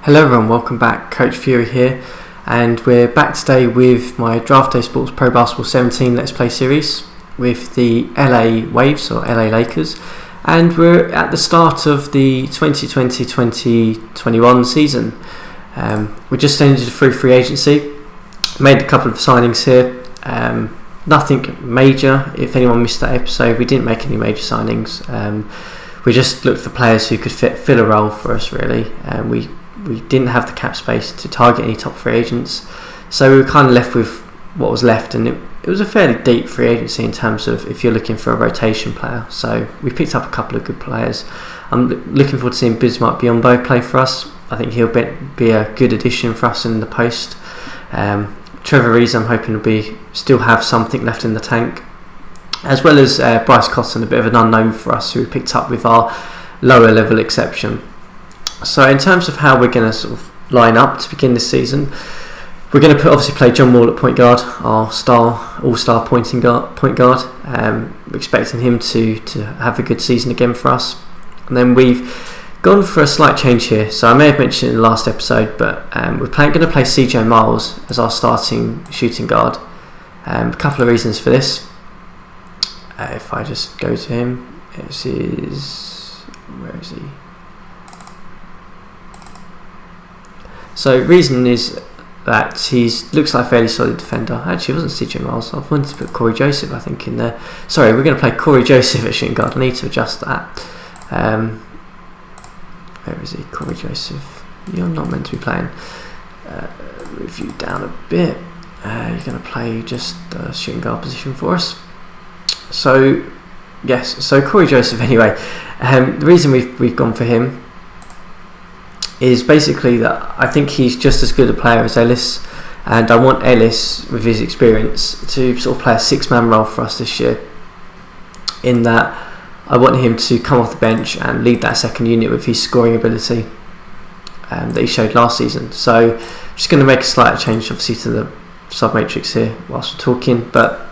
Hello everyone, welcome back. Coach Fury here, and we're back today with my Draft Day Sports Pro Basketball 17 Let's Play series with the LA Waves or LA Lakers, and we're at the start of the 2020-2021 season. We just ended through free agency, made a couple of signings here, nothing major. If anyone missed that episode, we didn't make any major signings. We just looked for players who could fill a role for us really. We didn't have the cap space to target any top free agents, so we were kind of left with what was left, and it was a fairly deep free agency in terms of if you're looking for a rotation player. So we picked up a couple of good players. I'm looking forward to seeing Bismarck Biyombo play for us. I think he'll be a good addition for us in the post. Trevor Rees, I'm hoping will still have something left in the tank, as well as Bryce Cotton, a bit of an unknown for us, who we picked up with our lower level exception. So in terms of how we're going to sort of line up to begin this season, we're going to obviously play John Wall at point guard, our all-star point guard. We're expecting him to have a good season again for us. And then we've gone for a slight change here. So I may have mentioned it in the last episode, but we're going to play CJ Miles as our starting shooting guard. A couple of reasons for this. If I just go to him, where is he? So reason is that he looks like a fairly solid defender. Actually, it wasn't CJ Miles. I wanted to put Corey Joseph, I think, in there. Sorry, we're going to play Corey Joseph at shooting guard. I need to adjust that. Where is he? Corey Joseph. You're not meant to be playing. Move you down a bit. You're going to play just the shooting guard position for us. So, yes. So Corey Joseph, anyway. The reason we've gone for him is basically that I think he's just as good a player as Ellis, and I want Ellis, with his experience, to sort of play a six-man role for us this year, in that I want him to come off the bench and lead that second unit with his scoring ability that he showed last season. So I'm just going to make a slight change obviously to the sub-matrix here whilst we're talking, but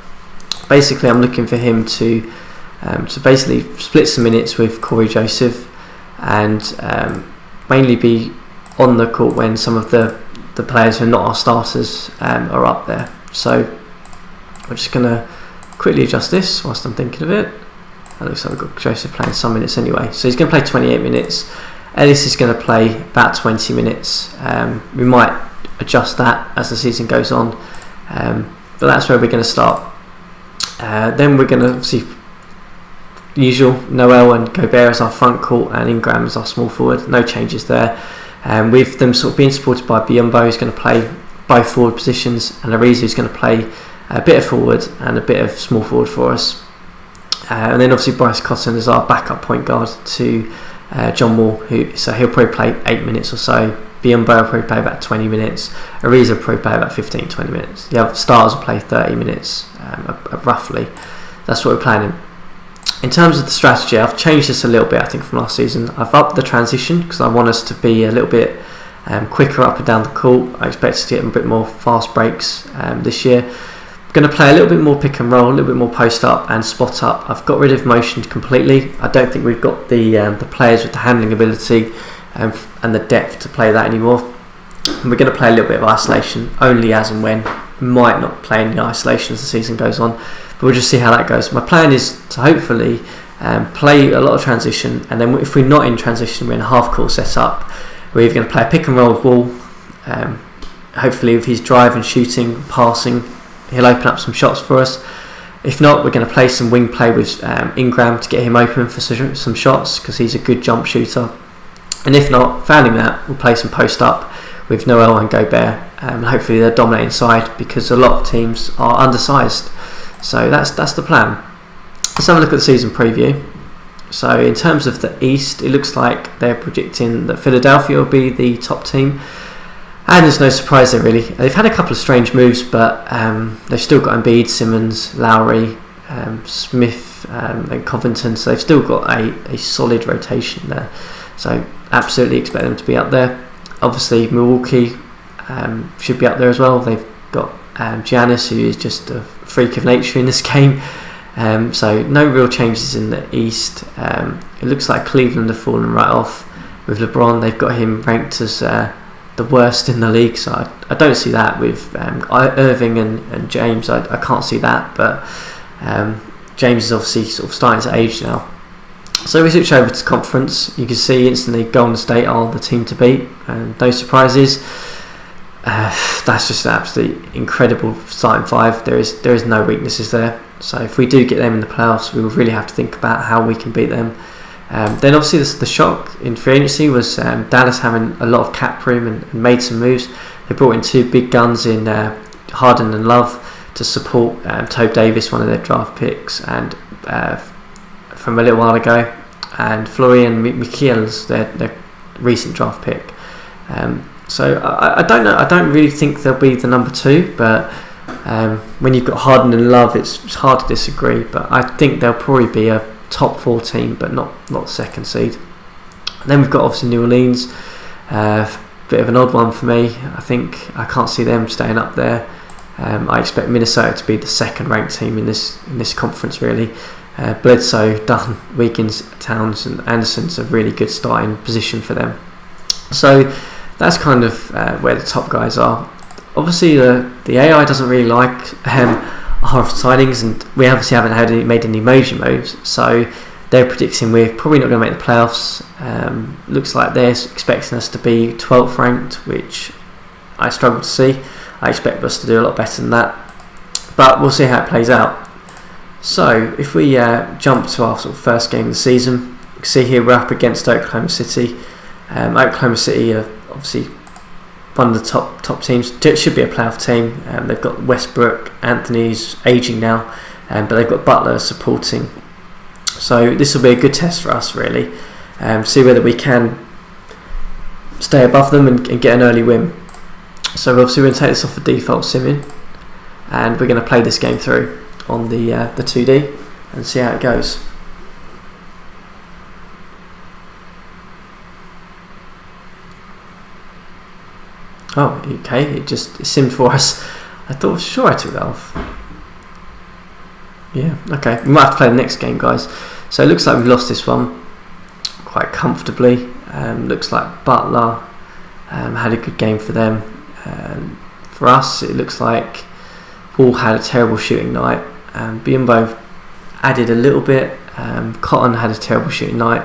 basically I'm looking for him to basically split some minutes with Corey Joseph, and mainly be on the court when some of the players who are not our starters are up there. So we're just going to quickly adjust this whilst I'm thinking of it. It looks like we've got Joseph playing some minutes anyway. So he's going to play 28 minutes. Ellis is going to play about 20 minutes. We might adjust that as the season goes on, but that's where we're going to start. Then we're going to obviously usual Noel and Gobert as our front court and Ingram as our small forward. No changes there. With them sort of being supported by Biyombo, who's going to play both forward positions, and Ariza, who's going to play a bit of forward and a bit of small forward for us. And then obviously Bryce Cotton is our backup point guard to John Wall, so he'll probably play 8 minutes or so. Biyombo will probably play about 20 minutes. Ariza will probably play about 15-20 minutes. The other starters will play 30 minutes roughly. That's what we're planning. In terms of the strategy, I've changed this a little bit, I think, from last season. I've upped the transition because I want us to be a little bit quicker up and down the court. I expect us to get a bit more fast breaks this year. I'm going to play a little bit more pick and roll, a little bit more post up and spot up. I've got rid of motion completely. I don't think we've got the players with the handling ability and the depth to play that anymore. And we're going to play a little bit of isolation, only as and when. We might not play any isolation as the season goes on, but we'll just see how that goes. My plan is to hopefully play a lot of transition, and then if we're not in transition, we're in a half-court setup. We're either going to play a pick-and-roll with Wall, hopefully with his drive and shooting, passing, he'll open up some shots for us. If not, we're going to play some wing play with Ingram to get him open for some shots, because he's a good jump shooter. And if not, failing that, we'll play some post-up with Noel and Gobert, and hopefully they'll dominate inside, because a lot of teams are undersized. So that's the plan. Let's have a look at the season preview. So in terms of the East, it looks like they're predicting that Philadelphia will be the top team, and there's no surprise there really. They've had a couple of strange moves, but they've still got Embiid, Simmons, Lowry, Smith and Covington, so they've still got a solid rotation there. So absolutely expect them to be up there. Obviously Milwaukee should be up there as well. They've got Giannis, who is just a freak of nature in this game. So no real changes in the East. It looks like Cleveland have fallen right off with LeBron. They've got him ranked as the worst in the league. So I don't see that with Irving and James. I can't see that, but James is obviously sort of starting to age now. So we switch over to conference. You can see instantly Golden State are the team to beat, and no surprises. That's just an absolutely incredible starting five. There is no weaknesses there. So if we do get them in the playoffs, we will really have to think about how we can beat them. Then obviously the shock in free agency was Dallas having a lot of cap room and made some moves. They brought in two big guns in Harden and Love to support Tobe Davis, one of their draft picks, and from a little while ago, and Florian Michiels, their recent draft pick. So I don't know. I don't really think they'll be the number two, but when you've got Harden and Love, it's hard to disagree. But I think they'll probably be a top 4 team, but not second seed. And then we've got obviously New Orleans, bit of an odd one for me. I think I can't see them staying up there. I expect Minnesota to be the second ranked team in this conference really. Bledsoe, Dunn, Wiggins, Towns and Anderson's a really good starting position for them. So that's kind of where the top guys are. Obviously the AI doesn't really like our signings, and we obviously haven't made any major moves, so they're predicting we're probably not going to make the playoffs. Looks like they're expecting us to be 12th ranked, which I struggle to see. I expect us to do a lot better than that, but we'll see how it plays out. So if we jump to our sort of first game of the season, you can see here we're up against Oklahoma City. Oklahoma City are obviously one of the top teams. It should be a playoff team. They've got Westbrook, Anthony's aging now, but they've got Butler supporting. So this will be a good test for us really. See whether we can stay above them and get an early win. So obviously we're going to take this off the default simming, and we're going to play this game through on the 2D and see how it goes. Oh, okay, it simmed for us. I thought sure I took that off. Yeah, okay, we might have to play the next game, guys. So it looks like we've lost this one quite comfortably. Looks like Butler had a good game for them. For us, it looks like Wall had a terrible shooting night. Biyombo added a little bit. Cotton had a terrible shooting night,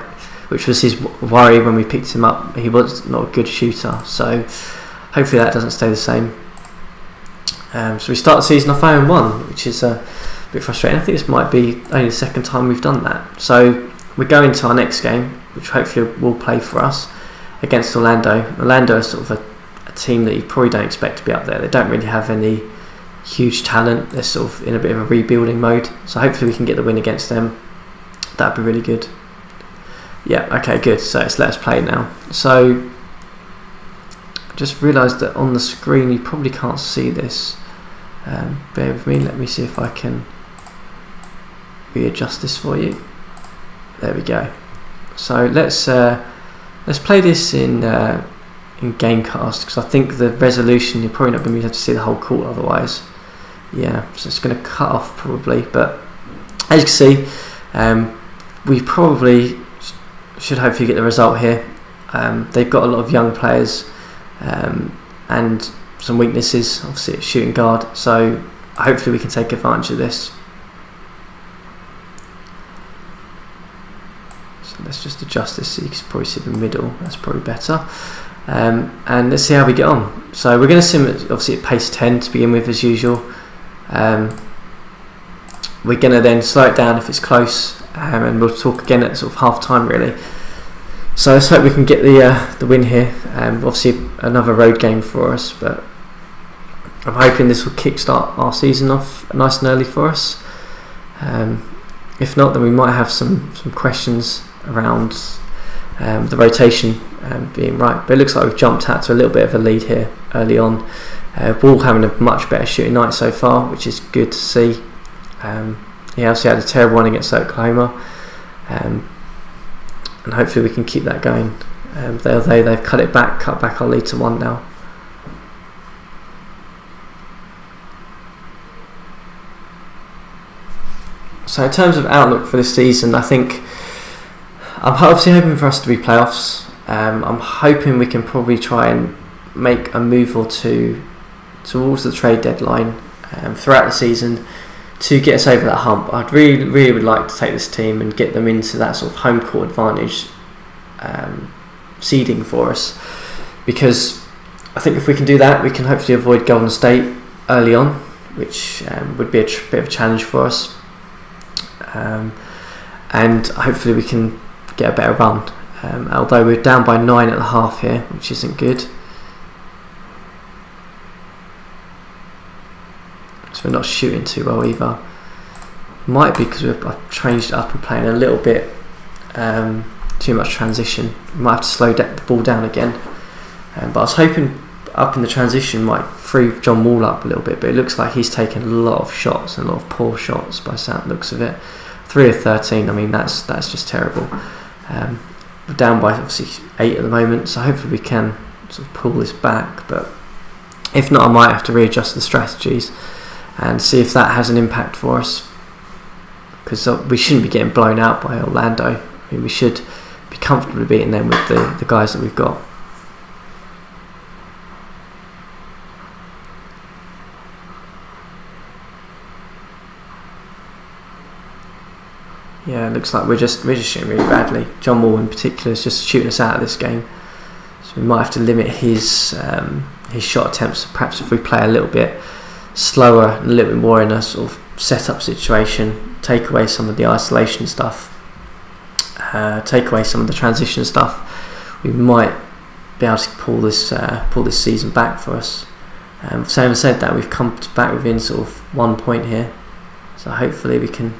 which was his worry when we picked him up. He was not a good shooter, so hopefully that doesn't stay the same. So we start the season off 0-1, which is a bit frustrating. I think this might be only the second time we've done that. So we go into our next game, which hopefully will play for us, against Orlando. Orlando is sort of a team that you probably don't expect to be up there. They don't really have any huge talent. They're sort of in a bit of a rebuilding mode. So hopefully we can get the win against them. That'd be really good. Yeah, okay, good. So it's let us play now. So just realised that on the screen you probably can't see this. Bear with me. Let me see if I can readjust this for you. There we go. So let's play this in Gamecast, because I think the resolution you're probably not going to be able to see the whole court otherwise. Yeah, so it's going to cut off probably. But as you can see, we probably should hopefully get the result here. They've got a lot of young players and some weaknesses, obviously at shooting guard. So hopefully we can take advantage of this. So let's just adjust this so you can probably see the middle. That's probably better. And let's see how we get on. So we're going to sim obviously at pace 10 to begin with as usual. We're going to then slow it down if it's close, and we'll talk again at sort of half time really. So let's hope we can get the win here. Obviously another road game for us, but I'm hoping this will kickstart our season off nice and early for us. If not, then we might have some questions around the rotation being right. But it looks like we've jumped out to a little bit of a lead here early on. Wall having a much better shooting night so far, which is good to see. He also had a terrible one against Oklahoma. And hopefully we can keep that going. They've cut back our lead to 1 now. So in terms of outlook for this season, I think I'm obviously hoping for us to be playoffs. I'm hoping we can probably try and make a move or two towards the trade deadline throughout the season to get us over that hump. I'd really would like to take this team and get them into that sort of home court advantage seeding for us, because I think if we can do that, we can hopefully avoid Golden State early on, which would be a bit of a challenge for us, and hopefully we can get a better run, although we're down by 9 at the half here, which isn't good. So we're not shooting too well either. Might be because I've changed it up and playing a little bit too much transition. We might have to slow the ball down again, but I was hoping up in the transition might free John Wall up a little bit, but it looks like he's taken a lot of shots and a lot of poor shots by the looks of it. 3 of 13, I mean that's just terrible. We're down by obviously 8 at the moment, so hopefully we can sort of pull this back, but if not I might have to readjust the strategies and see if that has an impact for us, because we shouldn't be getting blown out by Orlando. I mean, we should be comfortably beating them with the guys that we've got. Yeah, it looks like we're just shooting really badly. John Wall in particular is just shooting us out of this game, so we might have to limit his shot attempts. Perhaps if we play a little bit slower and a little bit more in a sort of set-up situation, take away some of the isolation stuff, take away some of the transition stuff, we might be able to pull this season back for us. So having said that, we've come back within sort of 1 point here, so hopefully we can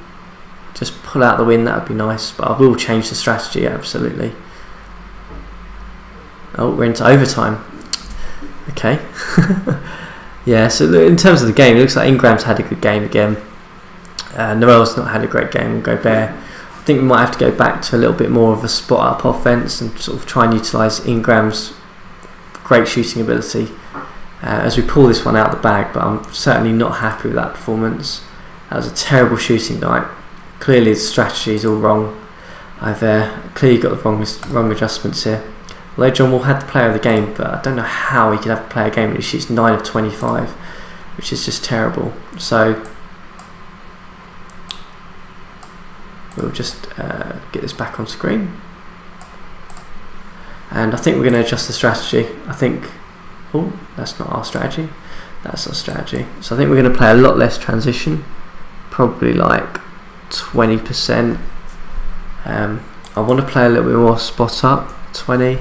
just pull out the win. That would be nice, but I will change the strategy, absolutely. Oh, we're into overtime. Okay. Yeah, so in terms of the game, it looks like Ingram's had a good game again. Noel's not had a great game, and Gobert. I think we might have to go back to a little bit more of a spot-up offense and sort of try and utilise Ingram's great shooting ability as we pull this one out of the bag, but I'm certainly not happy with that performance. That was a terrible shooting night. Clearly the strategy is all wrong. I've clearly got the wrong adjustments here. Although John Wall had the player of the game, but I don't know how he could have the player of the game when he shoots 9 of 25, which is just terrible. So we'll just get this back on screen, and I think we're going to adjust the strategy. I think, oh, that's not our strategy, that's our strategy. So I think we're going to play a lot less transition, probably like 20%. I want to play a little bit more spot up, 20.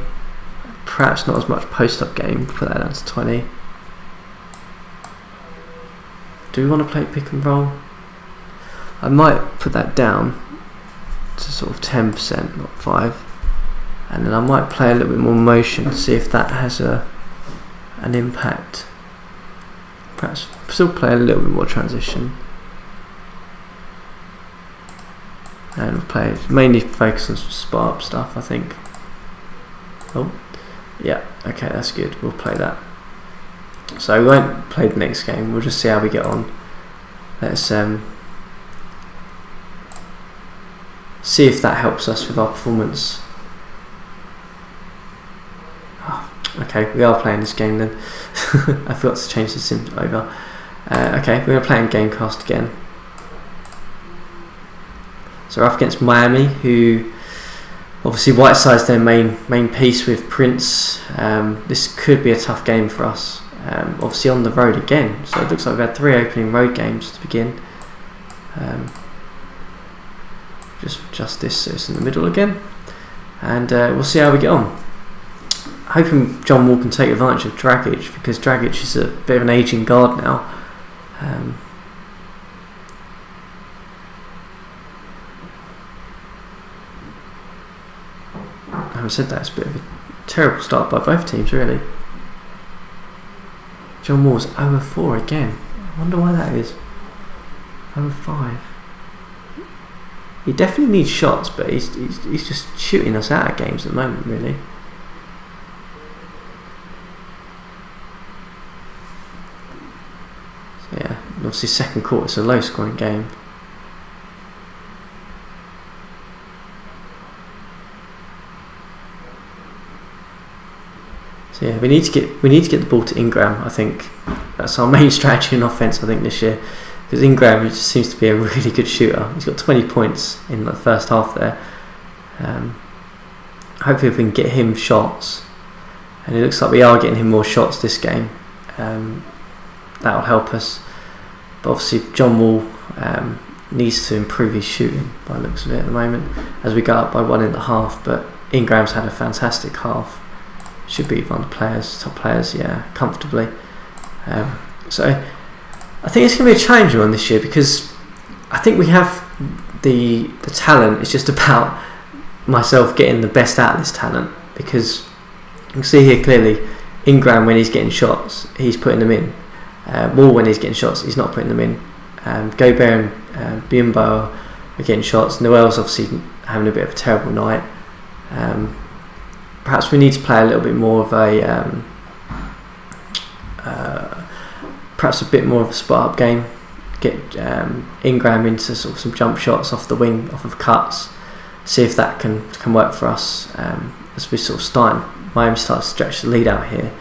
Perhaps not as much post up game, put that down to 20. Do we want to play pick and roll? I might put that down to sort of 10%, not 5. And then I might play a little bit more motion, see if that has an impact. Perhaps still play a little bit more transition. And we'll play, mainly focus on some spot up stuff, I think. Oh, yeah, okay, that's good. We'll play that. So we won't play the next game. We'll just see how we get on. Let's see if that helps us with our performance. Oh, okay, we are playing this game then. I forgot to change the sim over. Okay, we're going to play in Gamecast again. So we're up against Miami, who obviously Whiteside's their main piece with Prince. This could be a tough game for us. Obviously on the road again, so it looks like we've had 3 opening road games to begin. Just adjust this so it's in the middle again, and we'll see how we get on. Hoping John Wall can take advantage of Dragic, because Dragic is a bit of an ageing guard now. Having said that, it's a bit of a terrible start by both teams, really. John Wall's 0 of 4 again. I wonder why that is. 0 of 5. He definitely needs shots, but he's just shooting us out of games at the moment, really. So yeah, obviously second quarter, it's a low scoring game. So yeah, we need to get the ball to Ingram. I think that's our main strategy in offence. I think this year, because Ingram just seems to be a really good shooter. He's got 20 points in the first half there. Hopefully, if we can get him shots, and it looks like we are getting him more shots this game, that will help us. But obviously, John Wall needs to improve his shooting by the looks of it at the moment as we go up by 1.5. But Ingram's had a fantastic half. Should be one of the top players, comfortably. So I think it's going to be a challenging one this year, because I think we have the talent. It's just about myself getting the best out of this talent, because you can see here clearly Ingram, when he's getting shots, he's putting them in. Wall, when he's getting shots, he's not putting them in. Gobert and Bimbo are getting shots. Noel's obviously having a bit of a terrible night. Perhaps we need to play a little bit more of a perhaps a bit more of a spot up game. Get Ingram into sort of some jump shots off the wing, off of cuts. See if that can work for us as we sort of Miami starts to stretch the lead out here.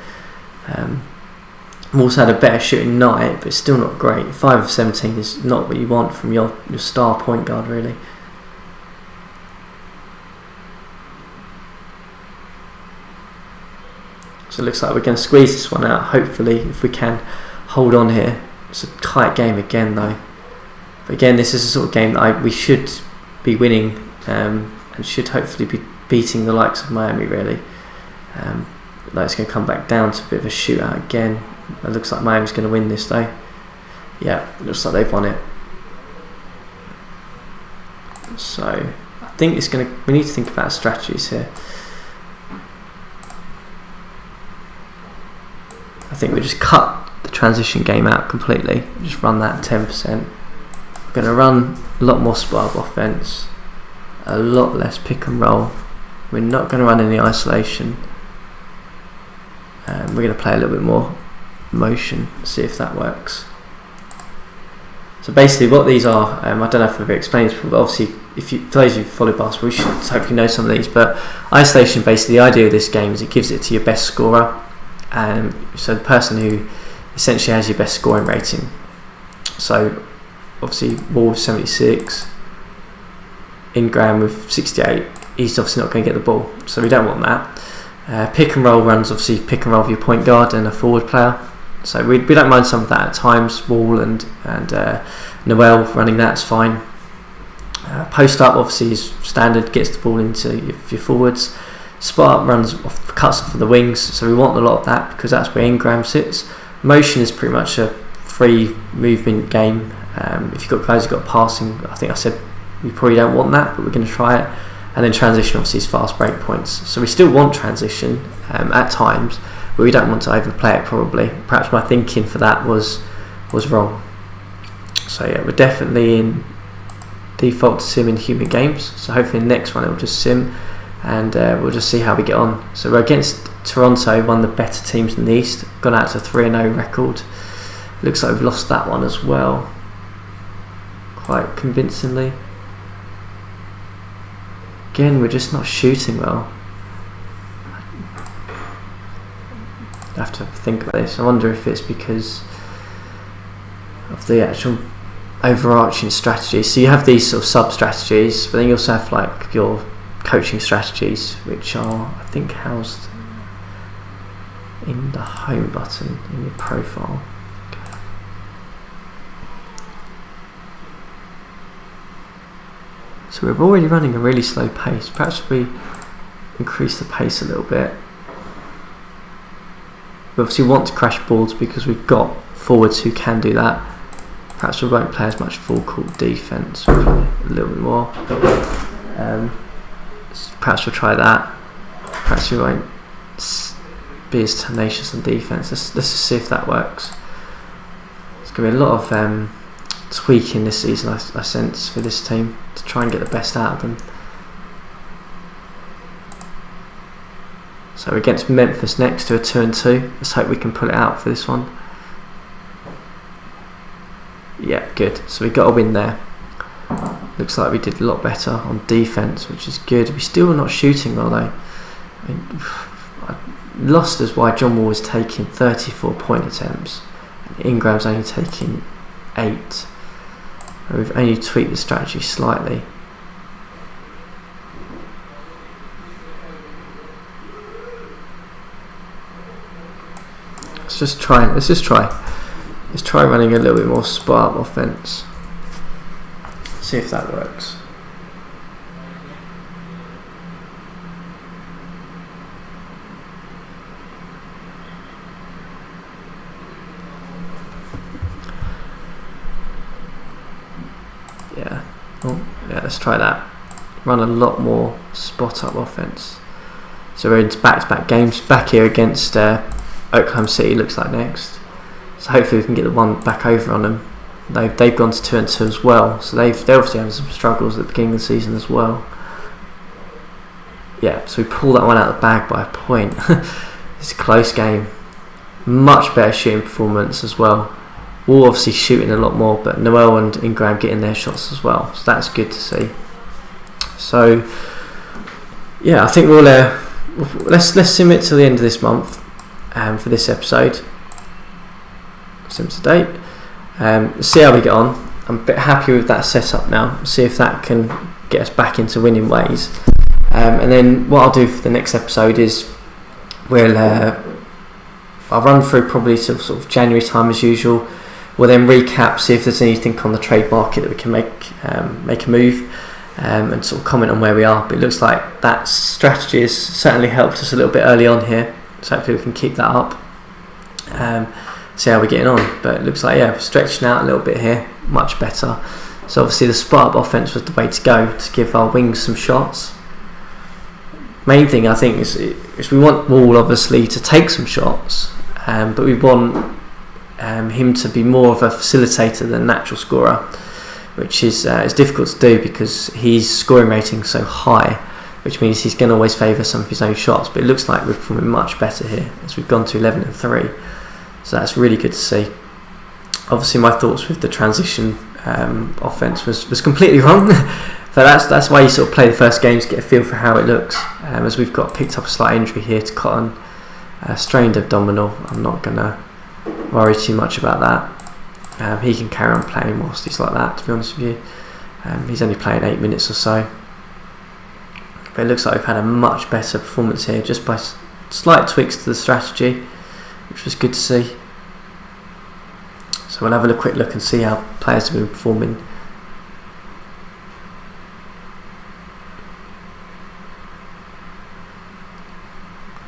We've also had a better shooting night, but it's still not great. 5 of 17 is not what you want from your star point guard, really. So it looks like we're going to squeeze this one out, hopefully, if we can hold on here. It's a tight game again, though. But again, this is a sort of game that we should be winning, and should hopefully be beating the likes of Miami, really. Like it's going to come back down to a bit of a shootout again. It looks like Miami's going to win this, though. Yeah, it looks like they've won it. So I think we need to think about strategies here. I think we just cut the transition game out completely. Just run that 10%. We're going to run a lot more spot up offense, a lot less pick and roll. We're not going to run any isolation. We're going to play a little bit more motion, see if that works. So basically what these are, I don't know if I've ever explained this before, but obviously for those who follow basketball, you should hopefully know some of these. But isolation, basically the idea of this game is it gives it to your best scorer, and so the person who essentially has your best scoring rating. So obviously Wall with 76, Ingram with 68, he's obviously not going to get the ball, so we don't want that. Pick and roll runs, obviously pick and roll of your point guard and a forward player, so we don't mind some of that at times. Wall and Noel running that's fine. Post up obviously is standard, gets the ball into your forwards. Spot up runs off, cuts off of the wings, so we want a lot of that because that's where Ingram sits. Motion is pretty much a free movement game. If you've got guys who've got passing, I think I said we probably don't want that, but we're going to try it. And then transition obviously is fast break points, so we still want transition at times, but we don't want to overplay it probably. Perhaps my thinking for that was wrong. So yeah, we're definitely in default sim in human games, so hopefully the next one it will just sim, and we'll just see how we get on. So we're against Toronto, one of the better teams in the East, gone out to 3-0 record. Looks like we've lost that one as well, quite convincingly. Again, we're just not shooting well. I have to think about this. I wonder if it's because of the actual overarching strategy. So you have these sort of sub-strategies, but then you also have like your coaching strategies, which are, I think, housed in the home button in your profile. So we're already running a really slow pace. Perhaps if we increase the pace a little bit. We obviously want to crash balls because we've got forwards who can do that. Perhaps we won't play as much full court defence. We'll play a little bit more. Perhaps we'll try that. Perhaps we won't be as tenacious on defence. Let's just see if that works. There's going to be a lot of tweaking this season, I sense, for this team to try and get the best out of them. So against Memphis next to a 2-2. Let's hope we can pull it out for this one. Yeah, good. So we got a win there. Looks like we did a lot better on defence, which is good. We still are not shooting well though. I mean, lost us why John Wall is taking 34 point attempts and Ingram's only taking 8. We've only tweaked the strategy slightly. Let's try running a little bit more spot offense. See if that works. Yeah, let's try that. Run a lot more spot up offense. So we're into back-to-back games. Back here against Oklahoma City looks like next. So hopefully we can get the one back over on them. They've gone to 2-2 as well. So they're obviously having some struggles at the beginning of the season as well. Yeah, so we pull that one out of the bag by a point. It's a close game. Much better shooting performance as well. Wall obviously shooting a lot more, but Noel and Ingram getting their shots as well, so that's good to see. So yeah, I think we'll let's sim it till the end of this month for this episode. Sim to date. See how we get on. I'm a bit happy with that setup now. See if that can get us back into winning ways. And then what I'll do for the next episode is I'll run through probably sort of January time as usual. We'll then recap, see if there's anything on the trade market that we can make a move, and sort of comment on where we are. But it looks like that strategy has certainly helped us a little bit early on here, so hopefully we can keep that up. See how we're getting on. But it looks like, yeah, we're stretching out a little bit here, much better. So obviously the spot up offense was the way to go, to give our wings some shots. Main thing I think is we want Wall obviously to take some shots, but we want him to be more of a facilitator than a natural scorer, which is difficult to do because his scoring rating is so high, which means he's going to always favour some of his own shots. But it looks like we're performing much better here as we've gone to 11-3, so that's really good to see. Obviously my thoughts with the transition offence was completely wrong. But that's why you sort of play the first game to get a feel for how it looks. As we've got picked up a slight injury here to Cotton, strained abdominal. I'm not going to worry too much about that. He can carry on playing whilst he's like that, to be honest with you. He's only playing 8 minutes or so. But it looks like we've had a much better performance here just by slight tweaks to the strategy, which was good to see. So we'll have a quick look and see how players have been performing.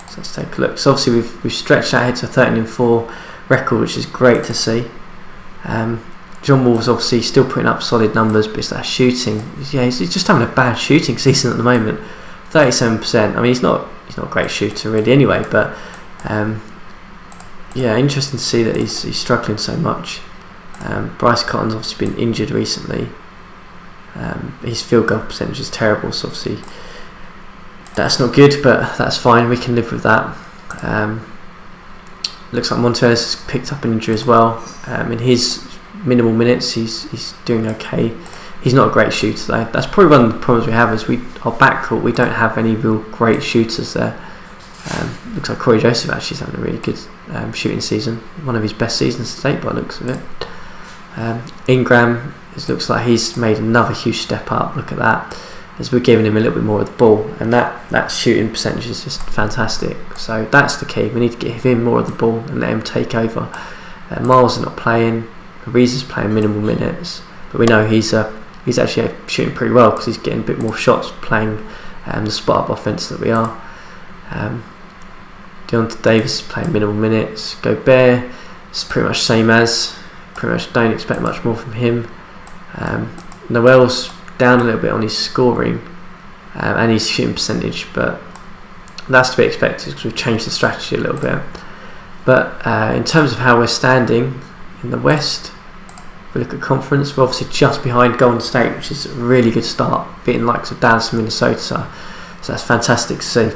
So let's take a look. So obviously we've stretched out here to a 13-4 record, which is great to see. John Wall's obviously still putting up solid numbers, but it's that shooting. Yeah, he's just having a bad shooting season at the moment. 37%. I mean, he's not a great shooter really anyway, but yeah, interesting to see that he's struggling so much. Bryce Cotton's obviously been injured recently. His field goal percentage is terrible, so obviously that's not good, but that's fine. We can live with that. Looks like Monteros has picked up an injury as well. In his minimal minutes, he's doing okay. He's not a great shooter though. That's probably one of the problems we have is our backcourt, we don't have any real great shooters there. Looks like Corey Joseph actually is having a really good shooting season. One of his best seasons to date by the looks of it. Ingram, it looks like he's made another huge step up. Look at that. As we're giving him a little bit more of the ball, and that shooting percentage is just fantastic. So that's the key. We need to give him more of the ball and let him take over. Miles is not playing. Ariza's playing minimal minutes, but we know he's actually shooting pretty well because he's getting a bit more shots playing the spot up offense that we are. Deontay Davis is playing minimal minutes. Gobert is pretty much same as. Pretty much don't expect much more from him. Noel's down a little bit on his scoring and his shooting percentage, but that's to be expected because we've changed the strategy a little bit. But in terms of how we're standing in the West, if we look at conference, we're obviously just behind Golden State, which is a really good start, beating the likes of Dallas and Minnesota, so that's fantastic to see.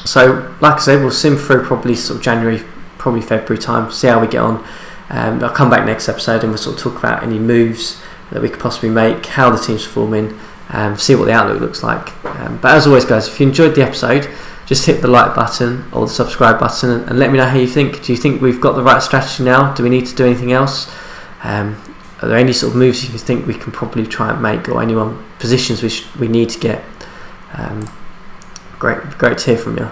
So like I said, we'll sim through probably sort of January, probably February time, see how we get on. I'll come back next episode and we'll sort of talk about any moves that we could possibly make, how the team's performing, see what the outlook looks like. But as always guys, if you enjoyed the episode, just hit the like button or the subscribe button and let me know how you think. Do you think we've got the right strategy now? Do we need to do anything else? Are there any sort of moves you think we can probably try and make, or any positions we need to get? Great to hear from you.